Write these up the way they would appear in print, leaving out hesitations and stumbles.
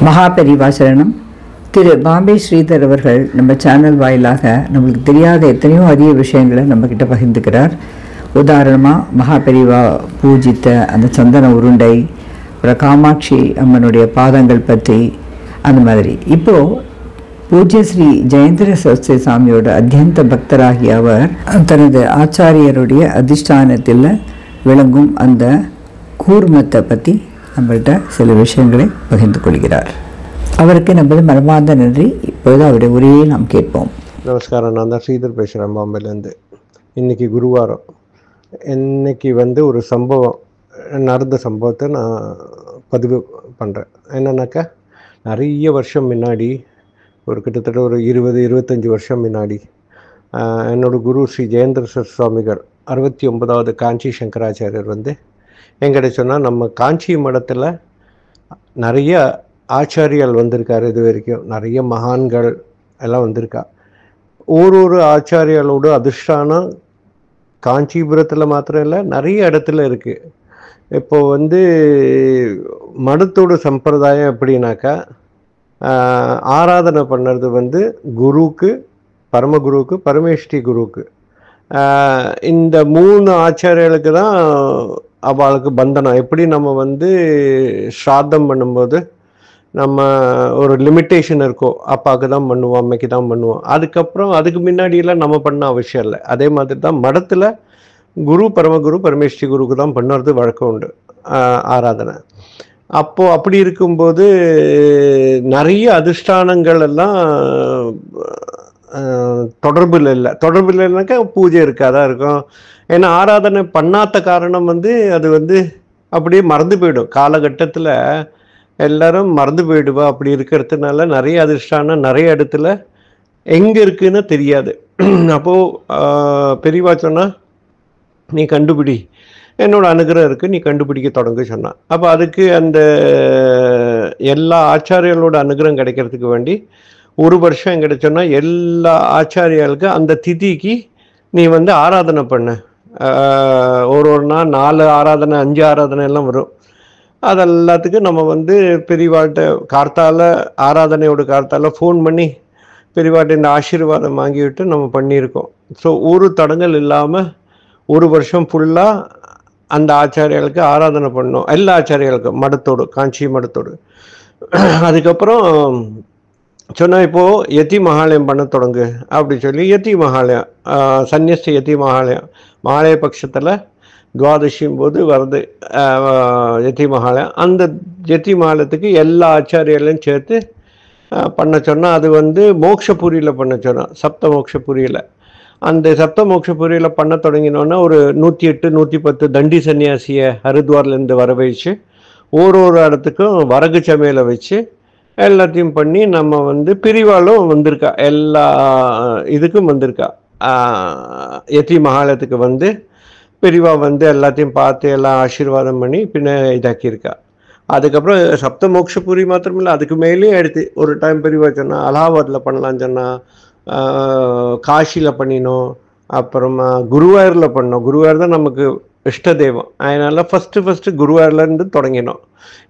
மகாபெரிவாசரணம். திரு பாம்பே ஸ்ரீதர் அவர்கள் நம்ம சேனல் வாயிலாக நம்மளுக்கு தெரியாத எத்தனையோ அதிக விஷயங்களை நம்மக்கிட்ட பகிர்ந்துக்கிறார். உதாரணமாக மகாபெரிவா பூஜித்த அந்த சந்தன உருண்டை, அப்புறம் காமாட்சி அம்மனுடைய பாதங்கள் பற்றி அந்த மாதிரி. இப்போது பூஜ்ய ஸ்ரீ ஜெயேந்திர சரஸ்வதி சாமியோட அத்தியந்த பக்தராகிய அவர் தனது ஆச்சாரியருடைய அதிஷ்டானத்தில் விளங்கும் அந்த கூர்மத்தை பற்றி நம்மள்கிட்ட சில விஷயங்களை பகிர்ந்து கொள்கிறார். அவருக்கு நமது மனமார்ந்த நன்றி. இப்போது அவருடைய உரையை நாம் கேட்போம். நமஸ்காரம். நான் தான் ஸ்ரீதர் பேசுகிறேன் பாம்பேலேருந்து. இன்றைக்கி குருவாரம். இன்னைக்கு ஒரு சம்பவம் நடந்த சம்பவத்தை நான் பதிவு பண்ணுறேன். என்னன்னாக்கா, நிறைய வருஷம் முன்னாடி, கிட்டத்தட்ட ஒரு 20-25 வருஷம் முன்னாடி, என்னோடய குரு ஸ்ரீ ஜெயேந்திர சரஸ்வதி சுவாமிகள் 69வது காஞ்சி சங்கராச்சாரியர் என்கிட்ட சொன்னால், நம்ம காஞ்சி மடத்தில் நிறைய ஆச்சாரியால் வந்திருக்காரு. இது வரைக்கும் நிறைய மகான்கள் எல்லாம் வந்திருக்கா. ஒரு ஆச்சாரியாலோட அதிஷ்டானம் காஞ்சிபுரத்தில் மாத்திரம் இல்லை, நிறைய இடத்துல இருக்குது. இப்போது மடத்தோட சம்பிரதாயம் எப்படின்னாக்கா, ஆராதனை பண்ணுறது குருவுக்கு, பரமகுருவுக்கு, பரமேஷ்டி குருவுக்கு, இந்த 3 ஆச்சாரியர்களுக்கு தான் அவளுக்கு பந்தனம். எப்படி நம்ம ஸ்ராத்தம் பண்ணும்போது நம்ம ஒரு லிமிட்டேஷன் இருக்கோ, அப்பாவுக்கு தான் பண்ணுவோம், அம்மைக்கு தான் பண்ணுவோம், அதுக்கப்புறம் அதுக்கு முன்னாடியெல்லாம் நம்ம பண்ண அவசியம் இல்லை. அதே மாதிரி தான் மடத்தில் குரு, பரமகுரு, பரமேஷ்டி குருக்கு தான் பண்ணுறது வழக்கம் உண்டு ஆராதனை. அப்போது அப்படி இருக்கும்போது நிறைய அதிஷ்டானங்கள் எல்லாம் தொடர்பில் இல்லைனாக்கா பூஜை இருக்காதான் இருக்கும். ஏன்னா ஆராதனை பண்ணாத காரணம் அது அப்படியே மறந்து போயிடும். காலகட்டத்தில் எல்லாரும் மறந்து போயிடுவா. அப்படி இருக்கிறதுனால நிறைய அதிஷ்டானம் நிறைய இடத்துல எங்கே இருக்குன்னு தெரியாது. அப்போது பெரியவா சொன்னால், நீ கண்டுபிடி, என்னோட அனுகிரகம் இருக்குது, நீ கண்டுபிடிக்க தொடங்க சொன்னான். அப்போ அதுக்கு அந்த எல்லா ஆச்சாரியர்களோட அனுகிரகம் கிடைக்கிறதுக்கு வேண்டி ஒரு வருஷம் என்கிட்ட சொன்னால், எல்லா ஆச்சாரியாளுக்கு அந்த திதிக்கு நீ ஆராதனை பண்ண. ஒரு நாள் 4 ஆராதனை 5 ஆராதனை எல்லாம் வரும். அது எல்லாத்துக்கும் நம்ம பெரியவாட்ட கார்த்தால, ஆராதனையோட கார்த்தால ஃபோன் பண்ணி பெரியவாட்ட இந்த ஆசீர்வாதம் வாங்கிவிட்டு நம்ம பண்ணியிருக்கோம். ஸோ ஒரு தடங்கல் இல்லாமல் ஒரு வருஷம் ஃபுல்லாக அந்த ஆச்சாரியாளுக்கு ஆராதனை பண்ணோம். எல்லா ஆச்சாரியாளுக்கும், மடத்தோடு, காஞ்சி மடத்தோடு. அதுக்கப்புறம் சொன்னால், இப்போது யதி மகாலயம் பண்ண தொடங்கு அப்படி சொல்லி யதி மகாலயம், சன்னியஸ்த யதி மகாலயம், மகாலய பட்சத்தில் துவாதசியும் போது வருது யதி மகாலயம். அந்த யதி மகாலயத்துக்கு எல்லா ஆச்சாரியர்களையும் சேர்த்து பண்ண சொன்னால், அது மோக்ஷபுரியில் பண்ண சொன்னோம், சப்த மோக்ஷபுரியில். அந்த சப்த மோக்ஷபுரியில் பண்ண தொடங்கினோன்னா ஒரு 108-110 தண்டி சன்னியாசியை ஹரித்வார்லேருந்து வர வச்சு ஒரு இடத்துக்கும் வரகு சமையலை வச்சு எல்லாத்தையும் பண்ணி நம்ம பிரிவாலும் வந்திருக்கா. எல்லா இதுக்கும் வந்திருக்கா. யதி மகாலயத்துக்கு பெரியவா எல்லாத்தையும் பார்த்து எல்லாம் ஆசீர்வாதம் பண்ணி பின்ன இதாக்கியிருக்கா. அதுக்கப்புறம் சப்த மோக்ஷபுரி மாத்திரமில்லை, அதுக்கு மேலேயும் எடுத்து ஒரு டைம் பெரியவா சொன்னால் அலகாபாத்தில் பண்ணலான்னு சொன்னால், காஷியில் பண்ணினோம், அப்புறமா குருவாயூரில் பண்ணோம். குருவாயூர் தான் நமக்கு இஷ்ட தெய்வம். அதனால் ஃபஸ்ட்டு குருவாயூர்லேருந்து தொடங்கினோம்.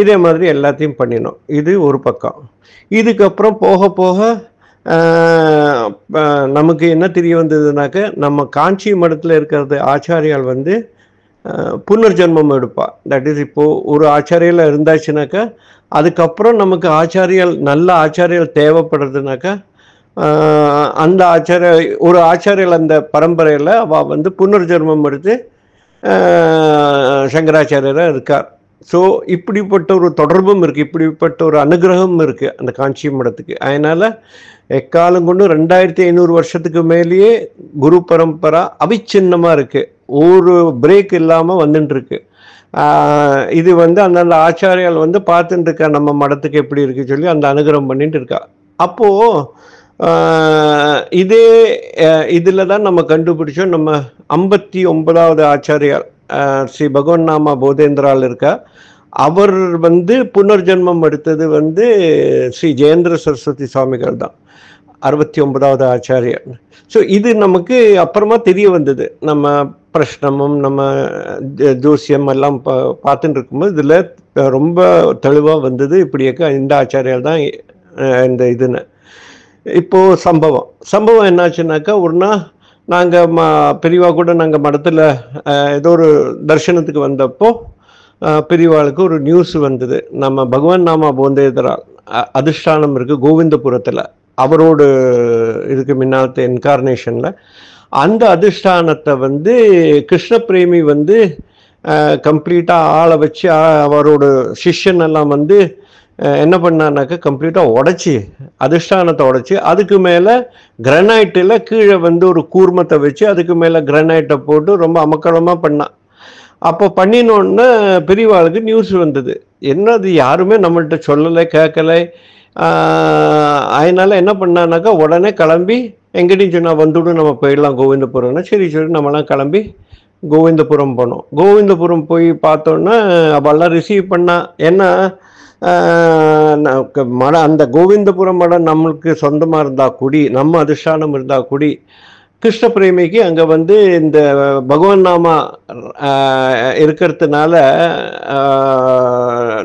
இதே மாதிரி எல்லாத்தையும் பண்ணினோம். இது ஒரு பக்கம். இதுக்கப்புறம் போக போக நமக்கு என்ன தெரிய வந்ததுனாக்க, நம்ம காஞ்சி மடத்தில் இருக்கிறது ஆச்சாரியால் புனர்ஜென்மம் எடுப்பா. தட் இஸ், இப்போது ஒரு ஆச்சாரியால் இருந்தாச்சுனாக்கா அதுக்கப்புறம் நமக்கு நல்ல ஆச்சாரியால் தேவைப்படுறதுனாக்கா, அந்த ஒரு ஆச்சாரியால் அந்த பரம்பரையில் அவள் புனர்ஜென்மம் எடுத்து சங்கராச்சாரியராக இருக்கார். ஸோ இப்படிப்பட்ட ஒரு தொடர்பும் இருக்குது, இப்படிப்பட்ட ஒரு அனுகிரகமும் இருக்குது அந்த காஞ்சி மடத்துக்கு. அதனால் எக்காலம் கொண்டு 2500 வருஷத்துக்கு மேலேயே குரு பரம்பரா அவிச்சின்னமாக இருக்குது, ஒரு பிரேக் இல்லாமல் வந்துட்டுருக்கு. இது அந்தந்த ஆச்சாரியால் பார்த்துட்டு இருக்கா, நம்ம மடத்துக்கு எப்படி இருக்குது சொல்லி அந்த அனுகிரகம் பண்ணிட்டு இருக்கா. அப்போது இதே இதில் தான் நம்ம கண்டுபிடிச்சோம், நம்ம 59வது ஆச்சாரியால் ஸ்ரீ பகவன் நாமா போதேந்திரால் இருக்கா. அவர் புனர்ஜென்மம் எடுத்தது ஸ்ரீ ஜெயேந்திர சரஸ்வதி சுவாமிகள் தான். 69வது ஆச்சாரியர். ஸோ இது நமக்கு அப்புறமா தெரிய வந்தது. நம்ம பிரஷ்னமும் நம்ம ஜோசியம் எல்லாம் பார்த்துட்டு இருக்கும்போது இதில் ரொம்ப தெளிவாக வந்தது. இப்படியாக்க இந்த ஆச்சாரியால் தான் இந்த இதுன்னு. இப்போது சம்பவம் என்னாச்சுன்னாக்கா, ஒரு நாள் நாங்கள் பெரியவா கூட நாங்கள் மடத்தில் ஏதோ ஒரு தரிசனத்துக்கு வந்தப்போ பெரியவாளுக்கு ஒரு நியூஸ் வந்தது. நம்ம பகவான் நாமா போந்தேதரா அதிஷ்டானம் இருக்குது கோவிந்தபுரத்தில், அவரோடு இதுக்கு முன்னாத்த இன்கார்னேஷனில். அந்த அதிஷ்டானத்தை வந்து கிருஷ்ண பிரேமி வந்து கம்ப்ளீட்டாக ஆளை வச்சு அவரோட சிஷ்யன் எல்லாம் வந்து என்ன பண்ணான்னாக்கா கம்ப்ளீட்டாக உடச்சி அதிஷ்டானத்தை உடச்சி அதுக்கு மேலே கிரனைட்டில் கீழே வந்து ஒரு கூர்மத்தை வச்சு அதுக்கு மேலே கிரனைட்டை போட்டு ரொம்ப அமக்கலமாக பண்ணான். அப்போ பண்ணினோன்னு பெரியவாளுக்கு நியூஸ் வந்தது. என்னது யாருமே நம்மள்கிட்ட சொல்லலை, கேட்கலை. அதனால என்ன பண்ணானாக்கா உடனே கிளம்பி எங்கிட்டையும் சொன்னால் வந்துவிடும், நம்ம போயிடலாம் கோவிந்தபுரம்னா. சரி நம்மலாம் கிளம்பி கோவிந்தபுரம் போனோம். கோவிந்தபுரம் போய் பார்த்தோன்னா அவெல்லாம் ரிசீவ் பண்ணா. ஏன்னா மடம், அந்த கோவிந்தபுரம் மடம் நம்மளுக்கு சொந்தமாக இருந்தால் கூடி, நம்ம அதிஷ்டானம் இருந்தால் கூடி, கிருஷ்ண பிரேமிக்கு அங்கே வந்து இந்த பகவான் நாமா இருக்கிறதுனால,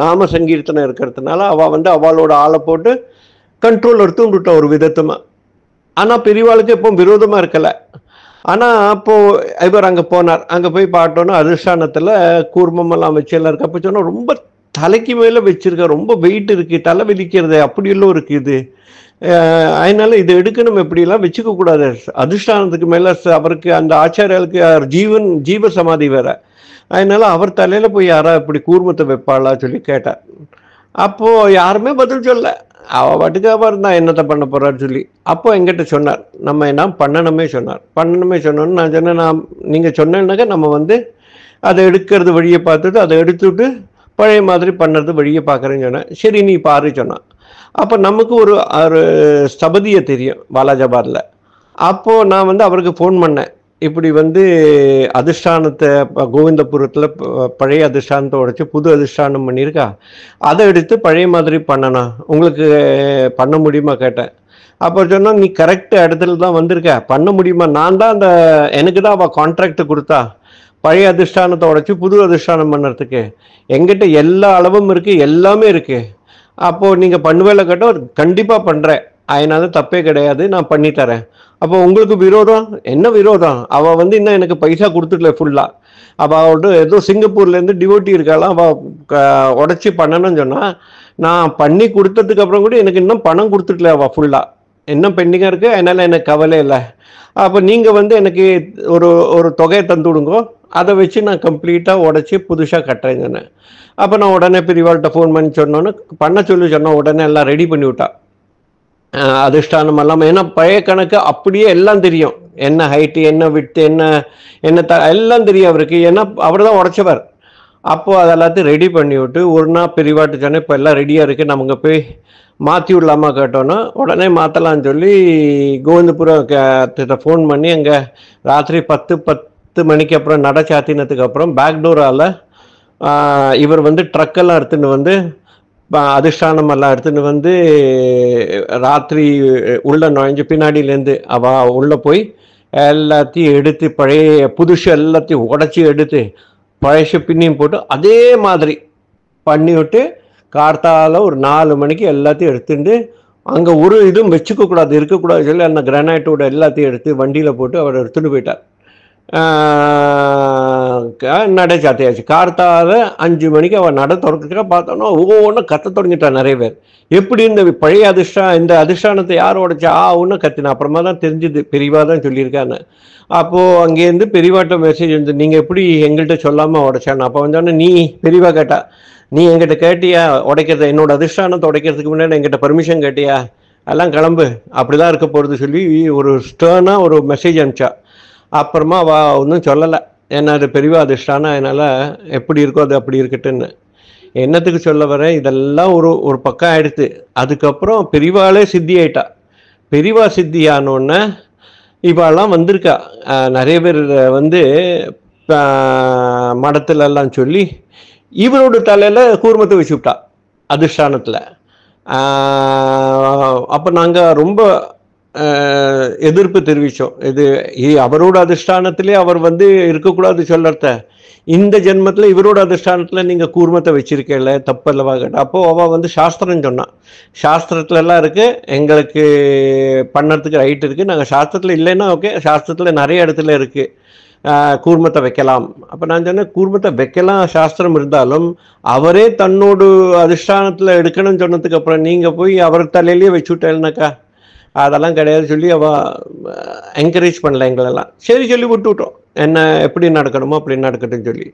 நாம சங்கீர்த்தனை இருக்கிறதுனால அவள் வந்து அவளோட ஆளை போட்டு கண்ட்ரோல் எடுத்து விட்டா ஒரு விதத்துமா. ஆனால் பெரியவாளுக்கு எப்போ விரோதமாக இருக்கலை. ஆனால் அப்போது இவர் அங்கே போனார். அங்கே போய் பார்த்தோன்னா அதிஷ்டானத்தில் கூர்மமெல்லாம் வச்சு எல்லாம் இருக்கு. அப்போ சொன்னால் ரொம்ப தலைக்கு மேலே வச்சிருக்க, ரொம்ப வெயிட் இருக்குது, தலை வலிக்கிறது அப்படியெல்லாம் இருக்குது. அதனால இதை எடுக்கணும், எப்படியெல்லாம் வச்சுக்க கூடாது. அதிஷ்டானத்துக்கு மேலே அவருக்கு அந்த ஆச்சாரியாளுக்கு ஜீவ சமாதி வேற. அதனால அவர் தலையில போய் யாரா இப்படி கூர்மத்தை வைப்பாளா சொல்லி கேட்டார். அப்போ யாருமே பதில் சொல்ல. அவ பாட்டுக்காக இருந்தா என்னத்தை பண்ண போறான்னு சொல்லி. அப்போ எங்கிட்ட சொன்னார், நம்ம என்ன பண்ணணுமே சொன்னோன்னு நான் சொன்னேன், நீங்க சொன்னேன்னாக்கா நம்ம வந்து அதை எடுக்கிறது வழியை பார்த்துட்டு அதை எடுத்துட்டு பழைய மாதிரி பண்ணுறது வழியை பார்க்குறேன்னு சொன்னேன். சரி நீ பாரு சொன்னான். அப்போ நமக்கு ஒரு ஸ்தபதியை தெரியும் வாலாஜாபாத்தில். அப்போது நான் வந்து அவருக்கு ஃபோன் பண்ணேன். இப்படி வந்து அதிஷ்டானத்தை கோவிந்தபுரத்தில் பழைய அதிஷ்டானத்தை உடைச்சி புது அதிஷ்டானம் பண்ணியிருக்கா, அதை எடுத்து பழைய மாதிரி பண்ணணும், உங்களுக்கு பண்ண முடியுமா கேட்டேன். அப்போ சொன்னால் நீ கரெக்ட் இடத்துல தான் வந்திருக்க, பண்ண முடியுமா? நான் தான் அந்த எனக்கு தான் அவள் கான்ட்ராக்ட் கொடுத்தா பழைய அதிஷ்டானத்தை உடைச்சி புது அதிஷ்டானம் பண்ணுறதுக்கு. எங்கிட்ட எல்லா அளவும் இருக்குது, எல்லாமே இருக்குது. அப்போது நீங்கள் பண்ணுவேல கேட்டால் கண்டிப்பாக பண்ணுறேன், அதனால தப்பே கிடையாது, நான் பண்ணித்தரேன். அப்போ உங்களுக்கு விரோதம் என்ன? விரோதம் அவள் வந்து இன்னும் எனக்கு பைசா கொடுத்துடல ஃபுல்லாக. அவளோட ஏதோ சிங்கப்பூர்லேருந்து டிவோட்டி இருக்காலாம், அவள் உடச்சி பண்ணணும்னு சொன்னால் நான் பண்ணி கொடுத்ததுக்கு அப்புறம் கூட எனக்கு இன்னும் பணம் கொடுத்துடல அவள் ஃபுல்லாக, இன்னும் பெண்டிங்காக இருக்குது. அதனால் எனக்கு கவலை இல்லை. அப்போ நீங்கள் வந்து எனக்கு ஒரு தொகையை தந்து விடுங்கோ, அதை வச்சு நான் கம்ப்ளீட்டாக உடச்சி புதுசாக கட்டுறேன்னு சொன்னேன். அப்போ நான் உடனே பெரியவாள்கிட்ட ஃபோன் பண்ணி சொன்னோன்னு பண்ண சொன்னோம். உடனே எல்லாம் ரெடி பண்ணி விட்டா அதிஷ்டானம் எல்லாம். ஏன்னா பழைய கணக்கு அப்படியே எல்லாம் தெரியும், என்ன ஹைட்டு, என்ன விட்டு, என்ன எல்லாம் தெரியும் அவருக்கு, ஏன்னா அவர் தான் உடைச்சவர். அப்போது அதெல்லாத்தையும் ரெடி பண்ணி விட்டு ஒரு நாள் பெரியவாட்டு சொன்னேன், இப்போ எல்லாம் ரெடியாக இருக்குது, நமக்கு போய் மாற்றி விடலாமா கேட்டோன்னா உடனே மாற்றலான்னு சொல்லி கோவிந்தபுரத்தை ஃபோன் பண்ணி அங்கே ராத்திரி 10 மணிக்கு அப்புறம் நட சாத்தினத்துக்கு அப்புறம் பேக்டோரால் இவர் வந்து ட்ரக்கெல்லாம் எடுத்துன்னு வந்து அதிஷ்டானம் எல்லாம் எடுத்துன்னு வந்து ராத்திரி உள்ள நுழைஞ்சு பின்னாடியிலேருந்து அவள் உள்ளே போய் எல்லாத்தையும் எடுத்து பழைய புதுசு எல்லாத்தையும் உடச்சி எடுத்து பழைய பின்னியும் போட்டு அதே மாதிரி பண்ணிவிட்டு கார்த்தால ஒரு 4 மணிக்கு எல்லாத்தையும் எடுத்துட்டு அங்கே ஒரு இதுவும் வச்சுக்கக்கூடாது, இருக்கக்கூடாது சொல்லி அந்த கிரானைட்டோட எல்லாத்தையும் எடுத்து வண்டியில் போட்டு அவர் எடுத்துகிட்டு போயிட்டார். நடை சாத்தியாச்சு. கார்த்தால 5 மணிக்கு அவள் நட திறக்கிறதுக்காக பார்த்தோன்னா ஒவ்வொன்றும் கத்த தொடங்கிட்டான் நிறைய பேர். எப்படி இந்த பழைய இந்த அதிஷ்டானத்தை யார் உடைச்சா ஒன்றும் கத்தினா. அப்புறமா தான் தெரிஞ்சுது, பெரியவா தான் சொல்லியிருக்கான்னு. அப்போது அங்கேருந்து பெரியவாட்ட மெசேஜ் வந்து நீங்கள் எப்படி எங்கள்கிட்ட சொல்லாமல் உடைச்சான்னு. அப்போ வந்தோடனே நீ பெரியவா கேட்டா, நீ எங்கிட்ட கேட்டியா உடைக்கிறத, என்னோட அதிஷ்டானத்தை உடைக்கிறதுக்கு முன்னாடி எங்கிட்ட பர்மிஷன் கேட்டியா, எல்லாம் கிளம்பு, அப்படிதான் இருக்க போகிறது சொல்லி ஒரு ஸ்டர்னாக ஒரு மெசேஜ் அனுப்பிச்சா. அப்புறமா அவள் ஒன்றும் சொல்லலை, ஏன்னா அது பெரியவா அதிஷ்டானம், அதனால் எப்படி இருக்கோ அது அப்படி இருக்கட்டுன்னு. என்னத்துக்கு சொல்ல வரேன், இதெல்லாம் ஒரு பக்கம் ஆயிடுத்து. அதுக்கப்புறம் பெரியவாளே சித்தி ஆயிட்டா. பெரியவா சித்தி ஆனோடனே இவாளெல்லாம் வந்திருக்கா. நிறைய பேர் வந்து மடத்துலலாம் சொல்லி இவரோட தலையில் கூர்மத்தை வச்சு விட்டா அதிஷ்டானத்தில். அப்போ நாங்கள் ரொம்ப எதிர்ப்பு தெரிவித்தோம். இது அவரோட அதிஷ்டானத்திலே அவர் வந்து இருக்கக்கூடாது சொல்லறத, இந்த ஜென்மத்தில் இவரோட அதிஷ்டானத்தில் நீங்கள் கூர்மத்தை வச்சிருக்கல தப்பல்லவா கேட்ட. அப்போது அவள் வந்து சாஸ்திரம் சொன்னான், சாஸ்திரத்துலலாம் இருக்குது, எங்களுக்கு பண்ணுறதுக்கு ரைட் இருக்குது, நாங்கள் சாஸ்திரத்தில் இல்லைன்னா ஓகே, சாஸ்திரத்தில் நிறைய இடத்துல இருக்குது கூர்மத்தை வைக்கலாம். அப்போ நான் சொன்னேன், கூர்மத்தை வைக்கலாம் சாஸ்திரம் இருந்தாலும் அவரே தன்னோட அதிஷ்டானத்தில் எடுக்கணும்னு சொன்னதுக்கு அப்புறம் நீங்கள் போய் அவர் தலையிலேயே வச்சு விட்டேன்னாக்கா அதெல்லாம் கிடையாது சொல்லி அவள் என்கரேஜ் பண்ணல எங்களெல்லாம். சரி சொல்லி விட்டுவிட்டோம், என்ன எப்படி நடக்கணுமோ அப்படி நடக்கட்டும்னு சொல்லி.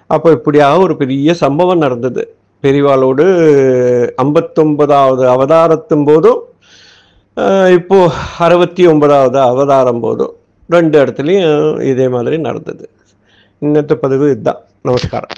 அப்போ இப்படியாக ஒரு பெரிய சம்பவம் நடந்தது. பெரியவாளோடு 59வது அவதாரத்தும் போதும் இப்போ 69வது அவதாரம் போதும் 2 இடத்துலையும் இதே மாதிரி நடந்தது. இன்னத்த பதிவு இதுதான். நமஸ்காரம்.